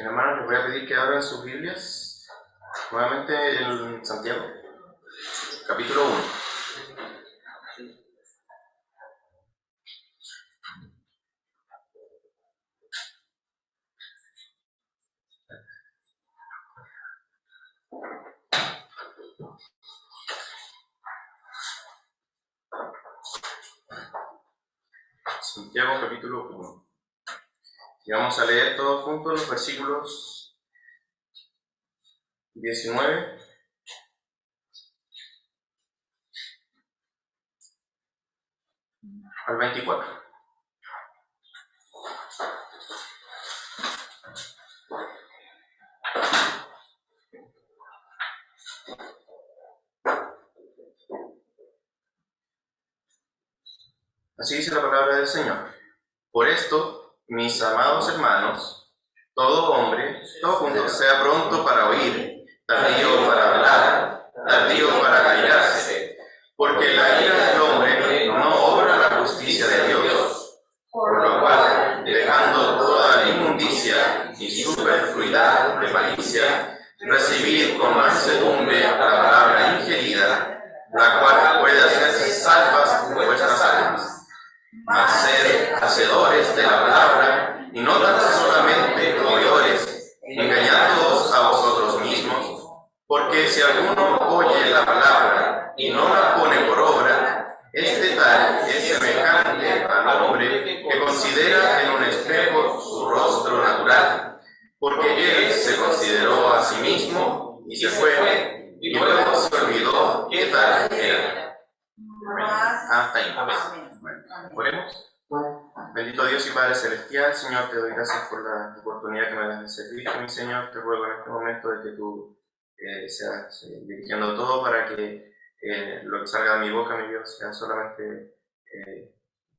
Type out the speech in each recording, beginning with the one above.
Bien, hermanos, les voy a pedir que abran sus Biblias nuevamente en Santiago, capítulo 1. Santiago, capítulo 1. Y vamos a leer todos juntos los versículos 19 al 24. Así dice la palabra del Señor. Por esto, mis amados hermanos, todo hombre, todo junto, sea pronto para oír, tardío para hablar, tardío para airarse, porque la ira del hombre no obra la justicia de Dios, por lo cual, dejando toda la inmundicia y superfluidad de malicia, recibid con mansedumbre la palabra ingerida, la cual puede hacerse salvas vuestras almas. Mas sed hacedores de la palabra, y no tan solamente oidores, engañándoos a vosotros mismos, porque si alguno oye la palabra y no la pone por obra, este tal es semejante al hombre que considera en un espejo su rostro natural, porque él se consideró a sí mismo y se fue, y luego se olvidó qué tal era. Hasta ahí. Oremos. Bendito Dios y Padre Celestial, Señor, te doy gracias por la oportunidad que me das de servirte, mi Señor. Te ruego en este momento de que tú seas dirigiendo todo para que lo que salga de mi boca, mi Dios, sea solamente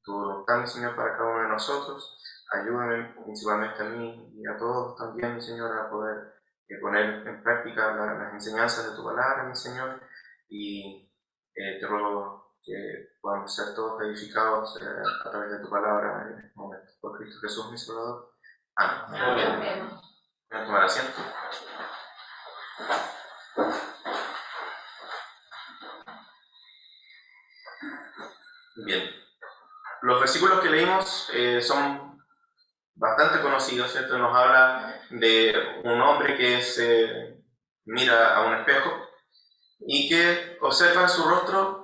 tu voluntad, mi Señor, para cada uno de nosotros. Ayúdame principalmente a mí y a todos también, mi Señor, a poder poner en práctica las enseñanzas de tu palabra, mi Señor, y te ruego que podamos ser todos edificados a través de tu palabra en este momento. Por Cristo Jesús, mi Salvador. Amén. Amén. Voy a tomar asiento. Bien. Los versículos que leímos son bastante conocidos, ¿cierto? Nos habla de un hombre que se mira a un espejo y que observa en su rostro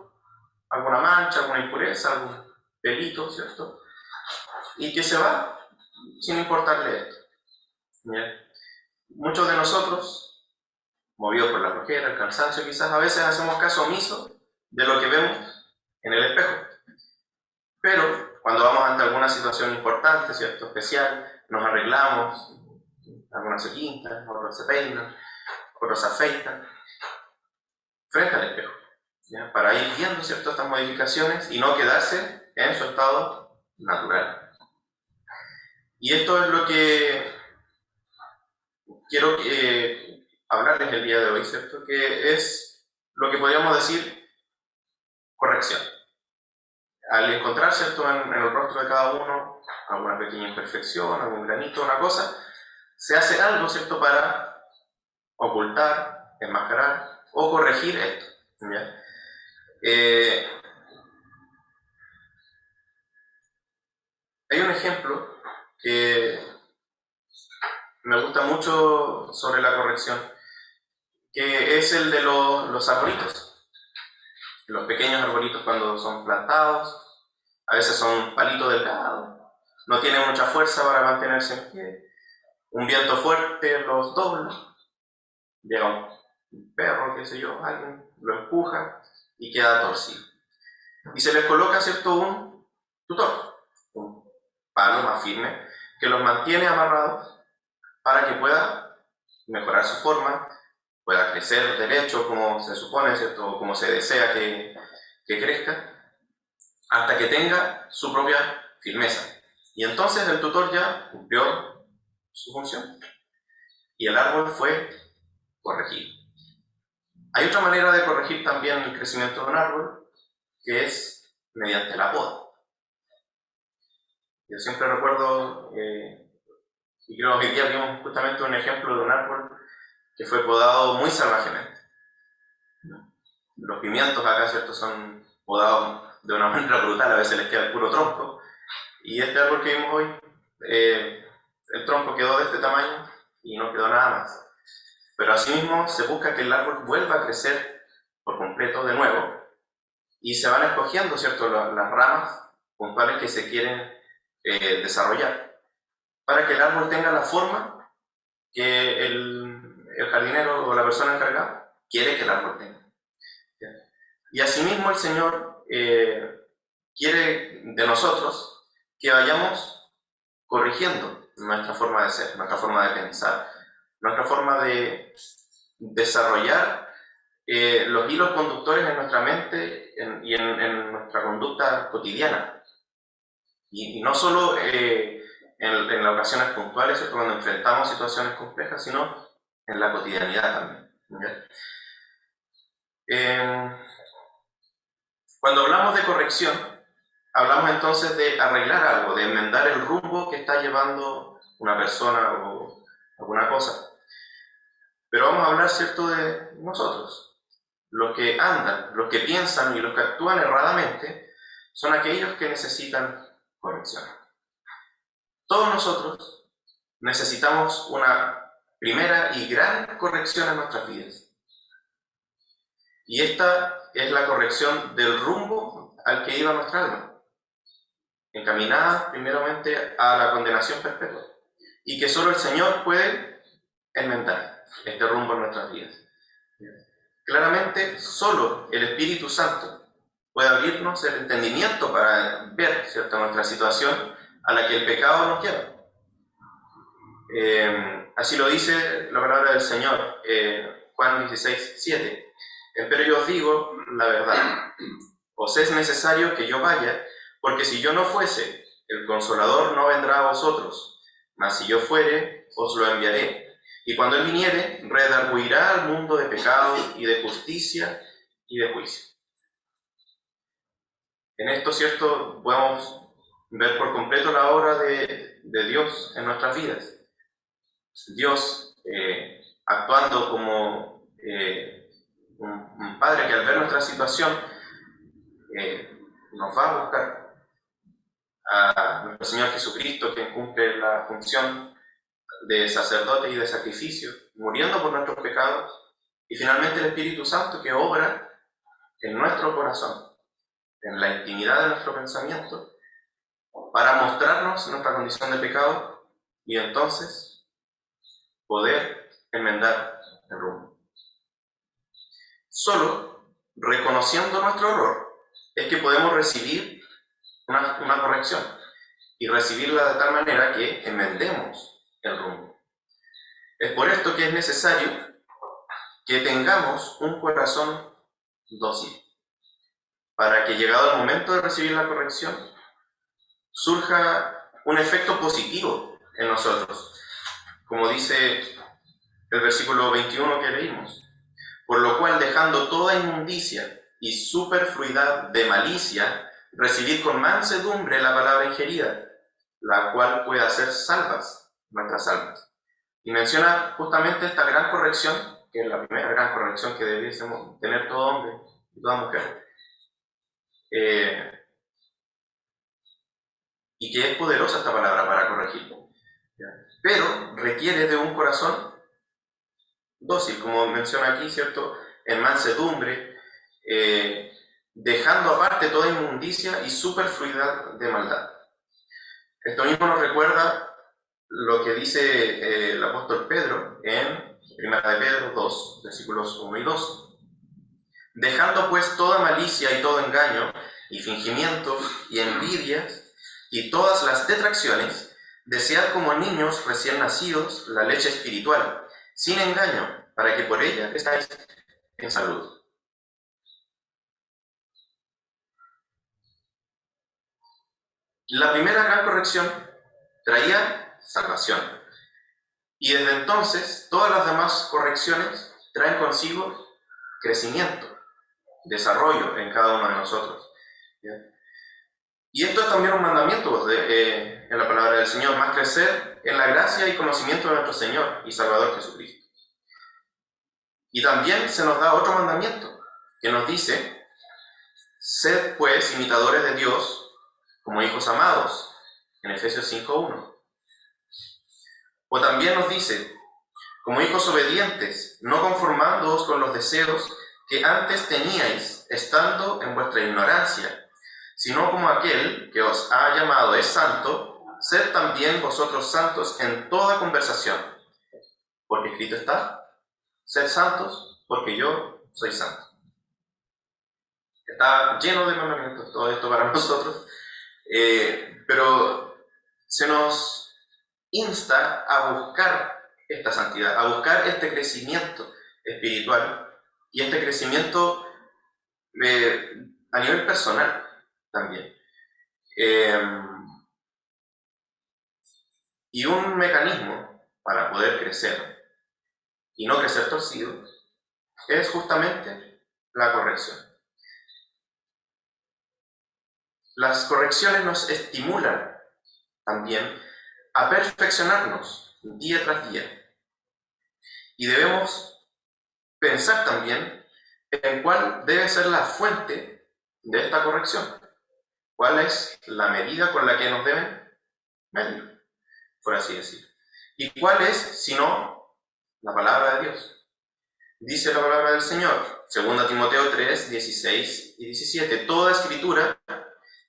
alguna mancha, alguna impureza, algún pelito, ¿cierto? Y que se va sin importarle esto. ¿Bien? Muchos de nosotros, movidos por la flojera, el cansancio, quizás a veces hacemos caso omiso de lo que vemos en el espejo. Pero cuando vamos ante alguna situación importante, ¿cierto? Especial, nos arreglamos, algunos se pintan, otros se peinan, otros se afeitan, frente al espejo, ¿ya? Para ir viendo, ¿cierto?, estas modificaciones y no quedarse en su estado natural. Y esto es lo que quiero hablarles el día de hoy, ¿cierto? Que es lo que podríamos decir corrección. Al encontrar, ¿cierto?, en el rostro de cada uno alguna pequeña imperfección, algún granito, una cosa, se hace algo, ¿cierto?, para ocultar, enmascarar o corregir esto, ¿ya? Hay un ejemplo que me gusta mucho sobre la corrección, que es el de los arbolitos. Los pequeños arbolitos cuando son plantados, a veces son palitos delgados, no tienen mucha fuerza para mantenerse en pie. Un viento fuerte los dobla, llega un perro, qué sé yo, alguien lo empuja y queda torcido. Y se les coloca, ¿cierto?, un tutor, un palo más firme, que los mantiene amarrados para que pueda mejorar su forma, pueda crecer derecho como se supone, ¿cierto?, o como se desea que crezca, hasta que tenga su propia firmeza. Y entonces el tutor ya cumplió su función y el árbol fue corregido. Hay otra manera de corregir también el crecimiento de un árbol, que es mediante la poda. Yo siempre recuerdo Y creo que hoy día vimos justamente un ejemplo de un árbol que fue podado muy salvajemente. Los pimientos acá, ¿cierto?, son podados de una manera brutal, a veces les queda el puro tronco. Y este árbol que vimos hoy, el tronco quedó de este tamaño y no quedó nada más. Pero asimismo se busca que el árbol vuelva a crecer por completo de nuevo y se van escogiendo, ¿cierto?, las ramas puntuales que se quieren desarrollar para que el árbol tenga la forma que el jardinero o la persona encargada quiere que el árbol tenga. Y asimismo el Señor quiere de nosotros que vayamos corrigiendo nuestra forma de ser, nuestra forma de pensar, nuestra forma de desarrollar los hilos conductores en nuestra mente y en nuestra conducta cotidiana. Y no solo en las ocasiones puntuales, ¿cierto?, cuando enfrentamos situaciones complejas, sino en la cotidianidad también. Cuando hablamos de corrección, hablamos entonces de arreglar algo, de enmendar el rumbo que está llevando una persona o alguna cosa. Pero vamos a hablar, ¿cierto?, de nosotros. Los que andan, los que piensan y los que actúan erradamente son aquellos que necesitan corrección. Todos nosotros necesitamos una primera y gran corrección en nuestras vidas. Y esta es la corrección del rumbo al que iba nuestra alma, encaminada primeramente a la condenación perpetua, y que solo el Señor puede enmendar este rumbo en nuestras vidas. Claramente, solo el Espíritu Santo puede abrirnos el entendimiento para ver, ¿cierto?, nuestra situación a la que el pecado nos lleva. Así lo dice la palabra del Señor, Juan 16:7. Pero yo os digo la verdad, os es necesario que yo vaya, porque si yo no fuese, el Consolador no vendrá a vosotros, mas si yo fuere, os lo enviaré. Y cuando Él viniere, redarguirá al mundo de pecado y de justicia y de juicio. En esto, ¿cierto?, podemos ver por completo la obra de Dios en nuestras vidas. Dios actuando como un padre que al ver nuestra situación nos va a buscar a nuestro Señor Jesucristo, que cumple la función de sacerdote y de sacrificio, muriendo por nuestros pecados, y finalmente el Espíritu Santo que obra en nuestro corazón, en la intimidad de nuestro pensamiento, para mostrarnos nuestra condición de pecado y entonces poder enmendar el rumbo. Solo reconociendo nuestro error es que podemos recibir una corrección y recibirla de tal manera que enmendemos el rumbo. Es por esto que es necesario que tengamos un corazón dócil, para que llegado el momento de recibir la corrección, surja un efecto positivo en nosotros, como dice el versículo 21 que leímos. Por lo cual, dejando toda inmundicia y superfluidad de malicia, recibid con mansedumbre la palabra ingerida, la cual puede hacer salvas nuestras almas. Y menciona justamente esta gran corrección, que es la primera gran corrección que debiésemos tener todo hombre y toda mujer, y que es poderosa esta palabra para corregir, pero requiere de un corazón dócil, como menciona aquí, ¿cierto?, en mansedumbre, dejando aparte toda inmundicia y superfluidad de maldad. Esto mismo nos recuerda lo que dice el apóstol Pedro en 1 de Pedro 2, versículos 1 y 2. Dejando pues toda malicia y todo engaño, y fingimientos, y envidias, y todas las detracciones, desead como niños recién nacidos la leche espiritual, sin engaño, para que por ella estáis en salud. La primera gran corrección traía salvación, y desde entonces todas las demás correcciones traen consigo crecimiento, desarrollo en cada uno de nosotros. ¿Ya? Y esto es también un mandamiento en la palabra del Señor, más crecer crecer en la gracia y conocimiento de nuestro Señor y Salvador Jesucristo. Y también se nos da otro mandamiento que nos dice: sed pues imitadores de Dios como hijos amados, en Efesios 5:1. O también nos dice: como hijos obedientes, no conformándoos con los deseos que antes teníais, estando en vuestra ignorancia, sino como aquel que os ha llamado es santo, sed también vosotros santos en toda conversación. Porque escrito está: sed santos, porque yo soy santo. Está lleno de mandamientos todo esto para nosotros, pero se nos insta a buscar esta santidad, a buscar este crecimiento espiritual y este crecimiento a nivel personal también. Y un mecanismo para poder crecer y no crecer torcido es justamente la corrección. Las correcciones nos estimulan también a perfeccionarnos día tras día. Y debemos pensar también en cuál debe ser la fuente de esta corrección. ¿Cuál es la medida con la que nos deben medir, por así decir? ¿Y cuál es, si no, la palabra de Dios? Dice la palabra del Señor, 2 Timoteo 3, 16 y 17. Toda escritura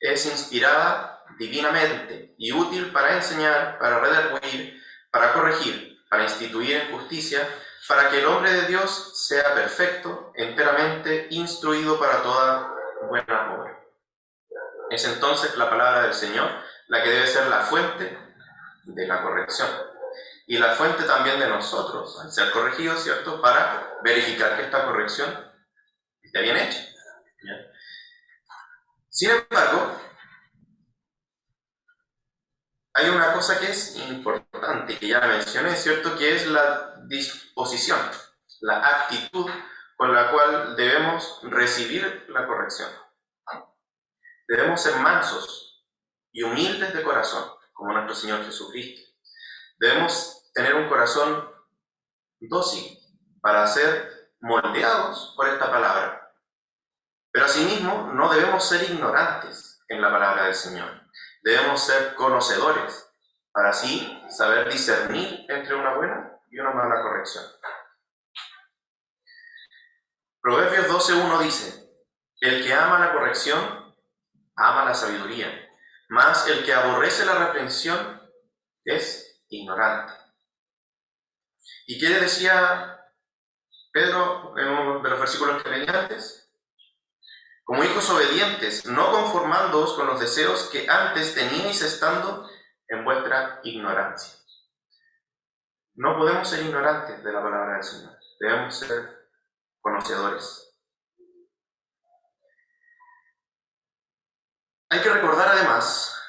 es inspirada divinamente y útil para enseñar, para redarguir, para corregir, para instituir en justicia, para que el hombre de Dios sea perfecto, enteramente instruido para toda buena obra. Es entonces la palabra del Señor la que debe ser la fuente de la corrección y la fuente también de nosotros, al ser corregidos, ¿cierto?, para verificar que esta corrección esté bien hecha. ¿Bien? Sin embargo, hay una cosa que es importante, que ya mencioné, ¿cierto?, que es la disposición, la actitud con la cual debemos recibir la corrección. Debemos ser mansos y humildes de corazón, como nuestro Señor Jesucristo. Debemos tener un corazón dócil para ser moldeados por esta palabra. Pero asimismo, no debemos ser ignorantes en la palabra del Señor. Debemos ser conocedores para así saber discernir entre una buena y una mala corrección. Proverbios 12:1 dice: el que ama la corrección, ama la sabiduría, mas el que aborrece la reprensión es ignorante. ¿Y qué decía Pedro en uno de los versículos que leí antes? Como hijos obedientes, no conformándoos con los deseos que antes teníais estando en vuestra ignorancia. No podemos ser ignorantes de la palabra del Señor, debemos ser conocedores. Hay que recordar además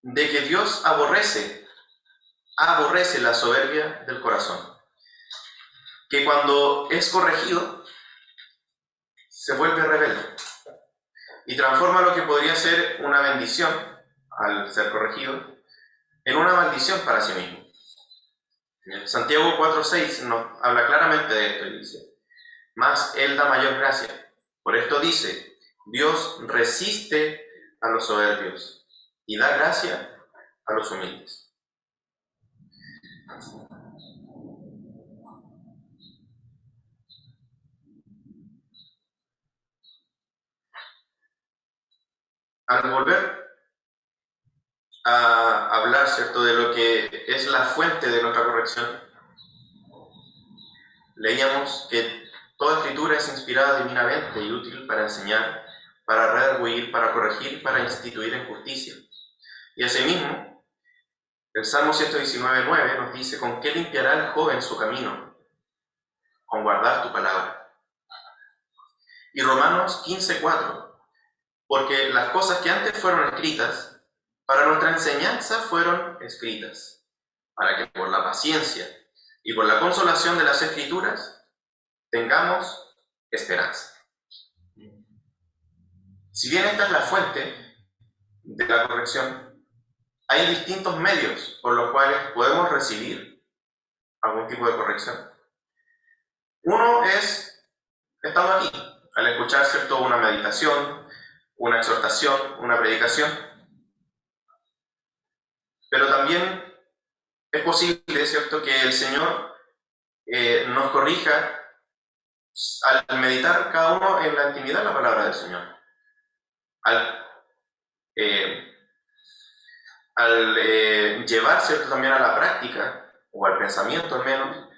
de que Dios aborrece la soberbia del corazón, que cuando es corregido se vuelve rebelde y transforma lo que podría ser una bendición al ser corregido en una maldición para sí mismo. Santiago 4:6 nos habla claramente de esto y dice: mas Él da mayor gracia. Por esto dice: Dios resiste a los soberbios y da gracia a los humildes. Al volver a hablar, ¿cierto?, de lo que es la fuente de nuestra corrección, leíamos que toda escritura es inspirada divinamente y útil para enseñar, para redarguir, para corregir, para instituir en justicia. Y asimismo, el Salmo 119:9 nos dice: ¿con qué limpiará el joven su camino? Con guardar tu palabra. Y Romanos 15:4: porque las cosas que antes fueron escritas, para nuestra enseñanza fueron escritas, para que por la paciencia y por la consolación de las Escrituras tengamos esperanza. Si bien esta es la fuente de la corrección, hay distintos medios por los cuales podemos recibir algún tipo de corrección. Uno es estando aquí, al escuchar, ¿cierto?, una meditación, una exhortación, una predicación. Pero también es posible, ¿cierto?, que el Señor nos corrija al meditar cada uno en la intimidad de la palabra del Señor. Al llevar, ¿cierto?, también a la práctica, o al pensamiento al menos,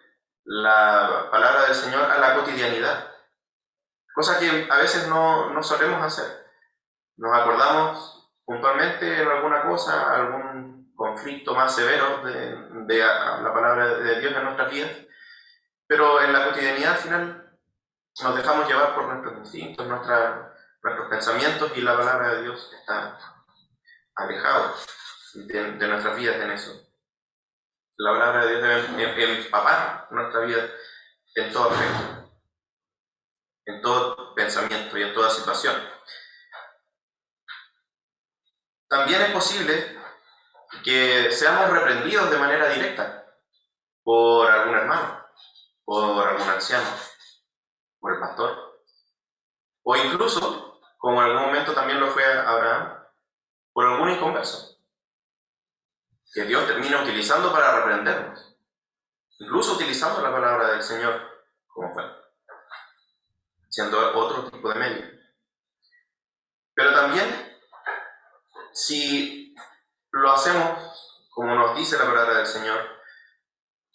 la palabra del Señor a la cotidianidad. Cosa que a veces no solemos hacer. Nos acordamos puntualmente en alguna cosa, algún conflicto más severo de la palabra de Dios en nuestras vidas, pero en la cotidianidad al final nos dejamos llevar por nuestros instintos, nuestros pensamientos, y la palabra de Dios está alejado de nuestras vidas en eso. La palabra de Dios debe empapar nuestra vida en todo aspecto, en todo pensamiento y en toda situación. También es posible que seamos reprendidos de manera directa por algún hermano, por algún anciano, por el pastor, o incluso, como en algún momento también lo fue Abraham, por algún inconverso, que Dios termina utilizando para reprendernos, incluso utilizando la palabra del Señor como fue, siendo otro tipo de medio. Pero también, si lo hacemos como nos dice la palabra del Señor,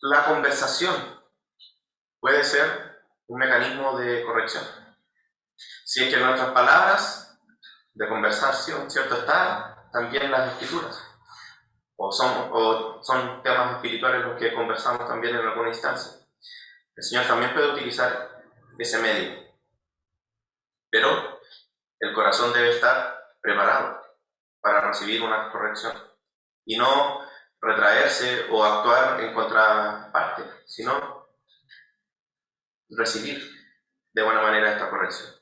la conversación puede ser un mecanismo de corrección. Si es que nuestras palabras de conversación, ¿cierto?, están también en las Escrituras, o son temas espirituales los que conversamos también en alguna instancia. El Señor también puede utilizar ese medio, pero el corazón debe estar preparado para recibir una corrección y no retraerse o actuar en contraparte, sino recibir de buena manera esta corrección.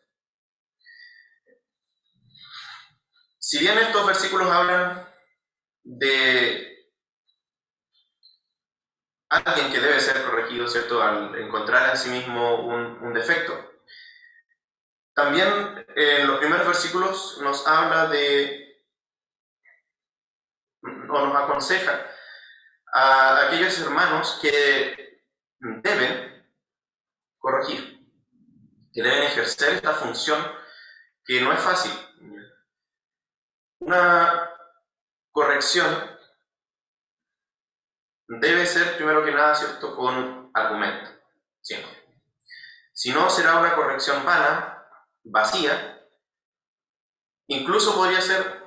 Si bien estos versículos hablan de alguien que debe ser corregido, ¿cierto?, al encontrar en sí mismo un defecto, también en los primeros versículos nos habla o nos aconseja a aquellos hermanos que deben corregir, que deben ejercer esta función que no es fácil. Una corrección debe ser, primero que nada, ¿cierto?, con argumento, siempre. Si no, será una corrección vana, vacía, incluso podría ser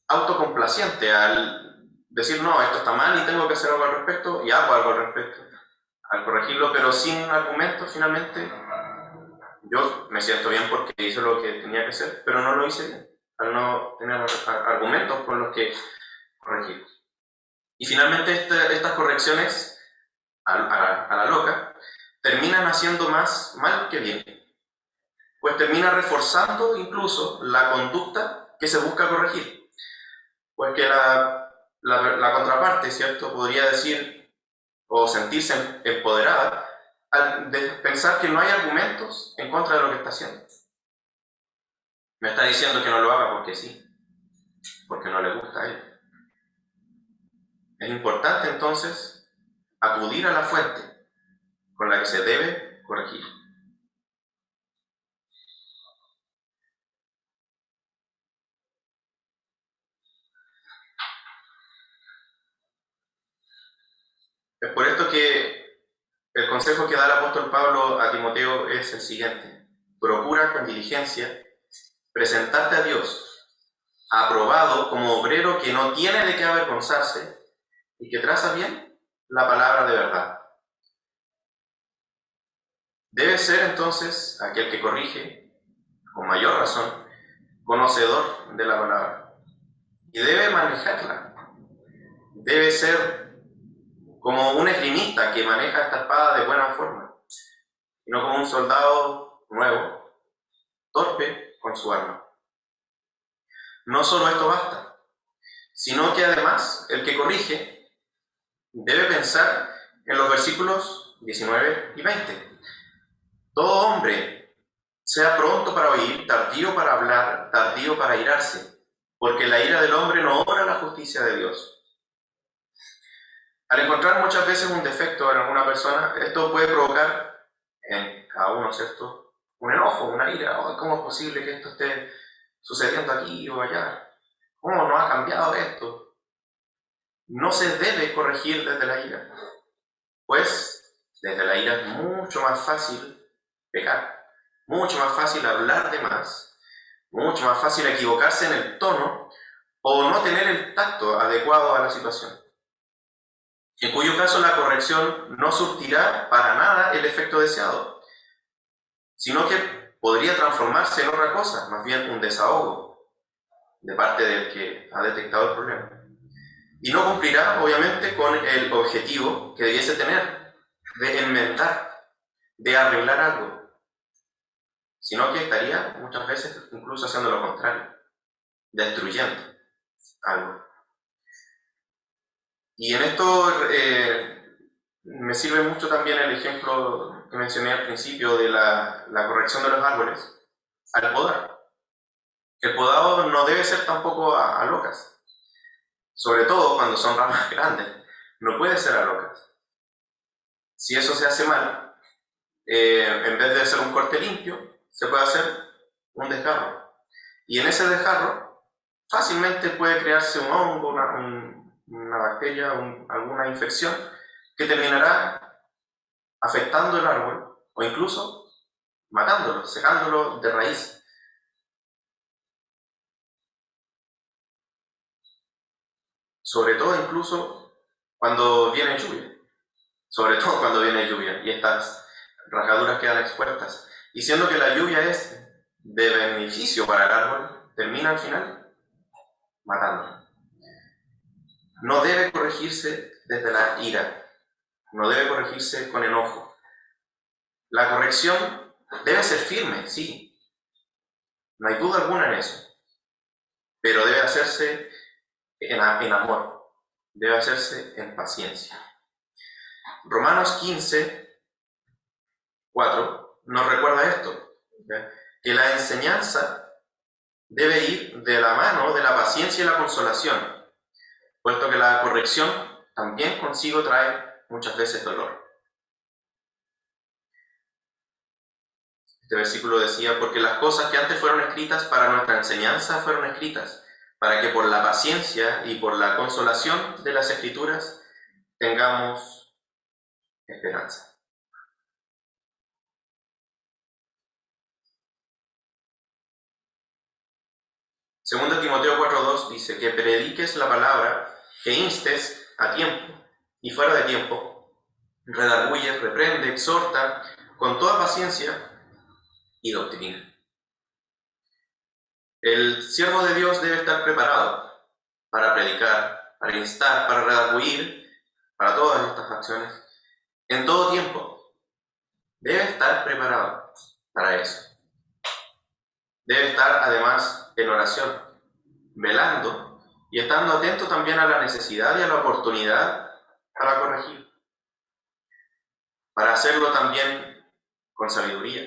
autocomplaciente al decir, no, esto está mal y tengo que hacer algo al respecto, y hago algo al respecto, al corregirlo, pero sin argumento. Finalmente, yo me siento bien porque hice lo que tenía que hacer, pero no lo hice bien, al no tener argumentos con los que corregir. Y finalmente estas correcciones a la loca terminan haciendo más mal que bien, pues termina reforzando incluso la conducta que se busca corregir, pues que la contraparte, ¿cierto?, podría decir o sentirse empoderada al pensar que no hay argumentos en contra de lo que está haciendo. Me está diciendo que no lo haga porque sí, porque no le gusta a él. Es importante entonces acudir a la fuente con la que se debe corregir. Es por esto que el consejo que da el apóstol Pablo a Timoteo es el siguiente: procura con diligencia presentarte a Dios aprobado como obrero que no tiene de qué avergonzarse y que traza bien la palabra de verdad. Debe ser entonces aquel que corrige, con mayor razón, conocedor de la palabra, y debe manejarla. Debe ser como un esgrimista que maneja esta espada de buena forma, y no como un soldado nuevo, torpe con su arma. No solo esto basta, sino que además el que corrige debe pensar en los versículos 19 y 20. Todo hombre sea pronto para oír, tardío para hablar, tardío para irarse, porque la ira del hombre no obra la justicia de Dios. Al encontrar muchas veces un defecto en alguna persona, esto puede provocar en cada uno, ¿cierto?, un enojo, una ira. Oh, ¿cómo es posible que esto esté sucediendo aquí o allá? ¿Cómo no ha cambiado esto? No se debe corregir desde la ira, pues desde la ira es mucho más fácil pecar, mucho más fácil hablar de más, mucho más fácil equivocarse en el tono o no tener el tacto adecuado a la situación, en cuyo caso la corrección no surtirá para nada el efecto deseado, sino que podría transformarse en otra cosa, más bien un desahogo de parte del que ha detectado el problema. Y no cumplirá, obviamente, con el objetivo que debiese tener de enmendar, de arreglar algo, sino que estaría muchas veces incluso haciendo lo contrario, destruyendo algo. Y en esto me sirve mucho también el ejemplo que mencioné al principio de la corrección de los árboles al podar. El podado no debe ser tampoco a locas, sobre todo cuando son ramas grandes, no puede ser a locas. Si eso se hace mal, en vez de hacer un corte limpio, se puede hacer un desgarro. Y en ese desgarro fácilmente puede crearse un hongo, una bacteria, alguna infección que terminará afectando el árbol o incluso matándolo, secándolo de raíz. Sobre todo incluso cuando viene lluvia. Sobre todo cuando viene lluvia y estas rajaduras quedan expuestas. Y siendo que la lluvia es de beneficio para el árbol, termina al final matándolo. No debe corregirse desde la ira, no debe corregirse con enojo. La corrección debe ser firme, sí, no hay duda alguna en eso, pero debe hacerse en amor, debe hacerse en paciencia. Romanos 15, 4 nos recuerda esto, ¿ya?, que la enseñanza debe ir de la mano de la paciencia y la consolación, puesto que la corrección también consigo trae muchas veces dolor. Este versículo decía: porque las cosas que antes fueron escritas para nuestra enseñanza fueron escritas, para que por la paciencia y por la consolación de las Escrituras tengamos esperanza. Segundo Timoteo 4:2 dice: que prediques la palabra, que instes a tiempo y fuera de tiempo, redarguye, reprende, exhorta con toda paciencia y doctrina. El siervo de Dios debe estar preparado para predicar, para instar, para redarguir, para todas estas acciones, en todo tiempo. Debe estar preparado para eso. Debe estar además en oración, velando y estando atento también a la necesidad y a la oportunidad para corregir. Para hacerlo también con sabiduría,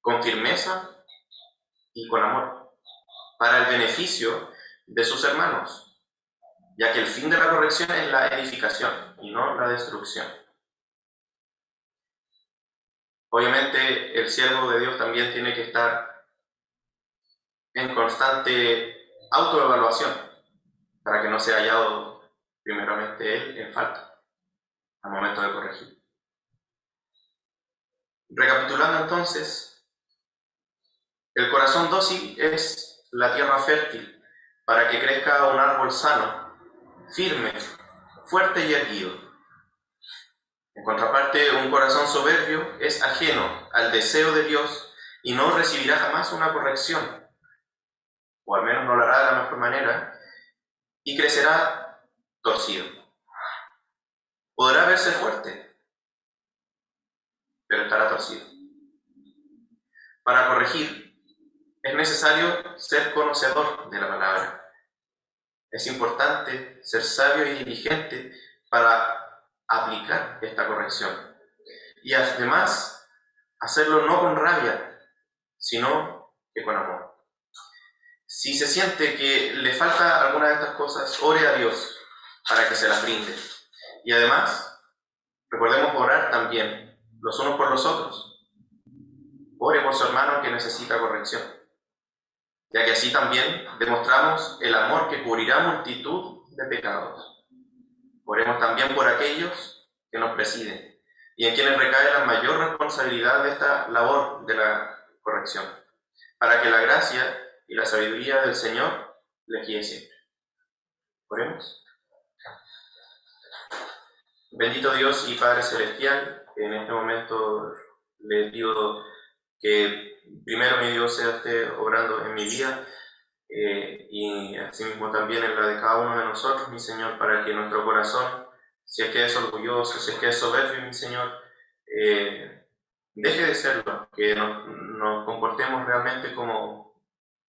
con firmeza y con amor, para el beneficio de sus hermanos, ya que el fin de la corrección es la edificación y no la destrucción. Obviamente el siervo de Dios también tiene que estar en constante autoevaluación para que no sea hallado primeramente él en falta al momento de corregir. Recapitulando entonces, el corazón dócil es la tierra fértil para que crezca un árbol sano, firme, fuerte y erguido. En contraparte, un corazón soberbio es ajeno al deseo de Dios y no recibirá jamás una corrección, o al menos no lo hará de la mejor manera, y crecerá torcido. Podrá verse fuerte, pero estará torcido. Para corregir, es necesario ser conocedor de la palabra. Es importante ser sabio y diligente para aplicar esta corrección. Y además, hacerlo no con rabia, sino que con amor. Si se siente que le falta alguna de estas cosas, ore a Dios para que se las brinde. Y además, recordemos orar también, los unos por los otros. Ore por su hermano que necesita corrección, ya que así también demostramos el amor que cubrirá multitud de pecados. Oremos también por aquellos que nos presiden y en quienes recae la mayor responsabilidad de esta labor de la corrección, para que la gracia y la sabiduría del Señor les guíe siempre. Oremos. Bendito Dios y Padre Celestial, en este momento le pido que primero mi Dios sea usted obrando en mi vida y asimismo también en la de cada uno de nosotros, mi Señor, para que nuestro corazón, si es que es orgulloso, si es que es soberbio, mi Señor, deje de serlo, que nos comportemos realmente como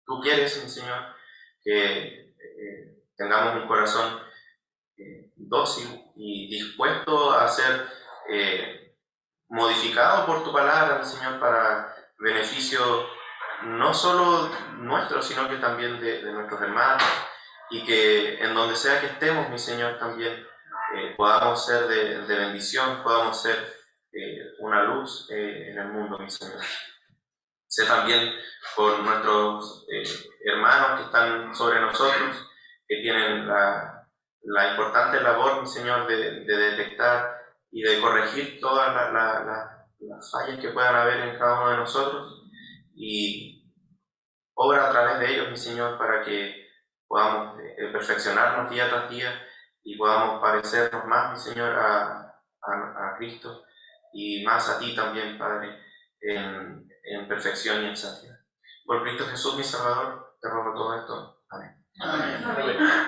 tú quieres, mi Señor, que tengamos un corazón dócil y dispuesto a ser modificado por tu palabra, mi Señor, para beneficio no solo nuestro, sino que también de nuestros hermanos, y que en donde sea que estemos, mi Señor, también podamos ser de bendición, podamos ser una luz en el mundo, mi Señor. Sé también por nuestros hermanos que están sobre nosotros, que tienen la importante labor, mi Señor, de detectar y de corregir todas las fallas que puedan haber en cada uno de nosotros, y obra a través de ellos, mi Señor, para que podamos perfeccionarnos día tras día y podamos parecernos más, mi Señor, a Cristo y más a ti también, Padre, en perfección y en santidad. Por Cristo Jesús, mi Salvador, te ruego todo esto. Amén. Amén. Amén.